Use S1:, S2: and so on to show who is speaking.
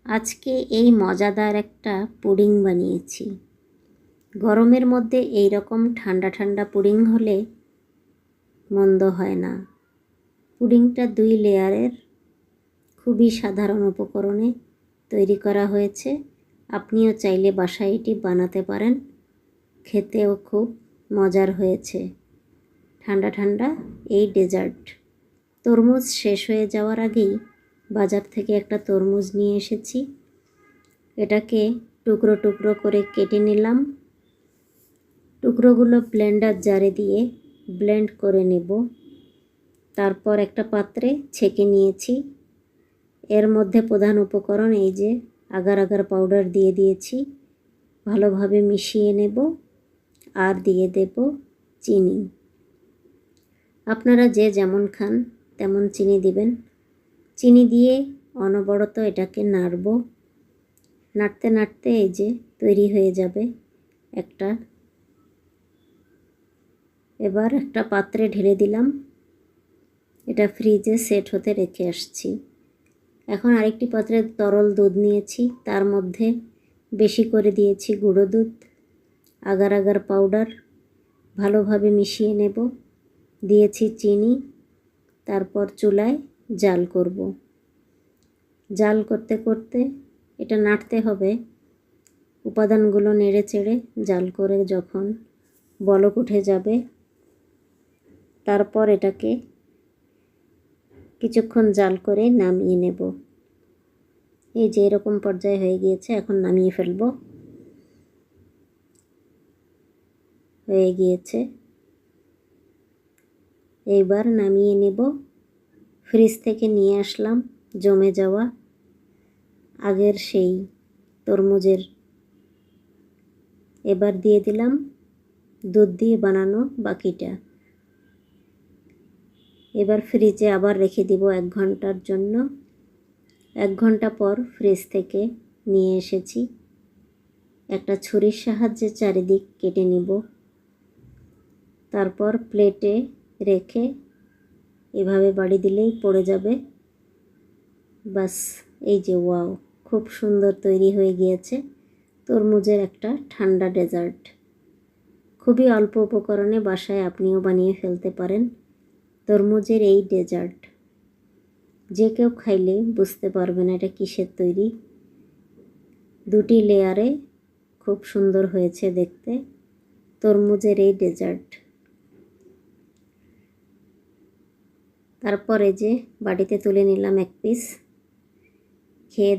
S1: আজকে এই মজাদার একটা পুডিং বানিয়েছি। গরমের মধ্যে এই রকম ঠান্ডা ঠান্ডা পুডিং হলে মন্দ হয় না। পুডিংটা 2 লেয়ারের খুবই সাধারণ উপকরণে তৈরি করা হয়েছে। আপনিও চাইলে বাসায় এটি বানাতে পারেন, খেতেও খুব মজার হয়েছে। ঠান্ডা ঠান্ডা এই ডেজার্ট। তরমুজ শেষ হয়ে যাওয়ার আগেই বাজার থেকে একটা তরমুজ নিয়ে এসেছি। এটাকে টুকরো টুকরো করে কেটে নিলাম। টুকরোগুলো ব্লেন্ডার জারে দিয়ে ব্লেন্ড করে নেব। তারপর একটা পাত্রে ছেঁকে নিয়েছি। এর মধ্যে প্রধান উপকরণ এই যে আগার আগার পাউডার দিয়ে দিয়েছি। ভালোভাবে মিশিয়ে নেব আর দিয়ে দেব চিনি। আপনারা যে যেমন খান তেমন চিনি দিবেন। চিনি দিয়ে অনবরত এটাকে নাড়ব। নাড়তে নাড়তে এই যে তৈরি হয়ে যাবে একটা। এবার একটা পাত্রে ঢেলে দিলাম। এটা ফ্রিজে সেট হতে রেখে আসছি। এখন আরেকটি পাত্রে তরল দুধ নিয়েছি, তার মধ্যে বেশি করে দিয়েছি গুঁড়ো দুধ, আগার আগার পাউডার, ভালোভাবে মিশিয়ে নেব। দিয়েছি চিনি। তারপর চুলায় জাল করব। জাল করতে করতে এটা নাড়তে হবে। উপাদানগুলো নেড়ে চেড়ে জাল করে যখন বলক উঠে যাবে, তারপর এটাকে কিছুক্ষণ জাল করে নামিয়ে নেব। এই যে এরকম পর্যায়ে হয়ে গিয়েছে, এখন নামিয়ে ফেলব। হয়ে গিয়েছে, এইবার নামিয়ে নেব। ফ্রিজ থেকে নিয়ে আসলাম জমে যাওয়া আগের সেই তরমুজের। এবার দিয়ে দিলাম দুধ দিয়ে বানানো বাকিটা। এবার ফ্রিজে আবার রেখে দিব 1 ঘন্টার জন্য। 1 ঘন্টা পর ফ্রিজ থেকে নিয়ে এসেছি। একটা ছুরির সাহায্যে চারিদিক কেটে নিব। তারপর প্লেটে রেখে এভাবে বাড়ি দিলেই পড়ে যাবে। বাস, এই যে ওয়াও, খুব সুন্দর তৈরি হয়ে গিয়েছে তরমুজের একটা ঠান্ডা ডেজার্ট। খুবই অল্প উপকরণে বাসায় আপনিও বানিয়ে ফেলতে পারেন তরমুজের এই ডেজার্ট। যে কেউ খাইলে বুঝতে পারবে না এটা কিসের তৈরি। 2টি লেয়ারে খুব সুন্দর হয়েছে দেখতে তরমুজের এই ডেজার্ট। তারপরে যে বাটিতে তুলে নিলাম 1 পিস, খেয়ে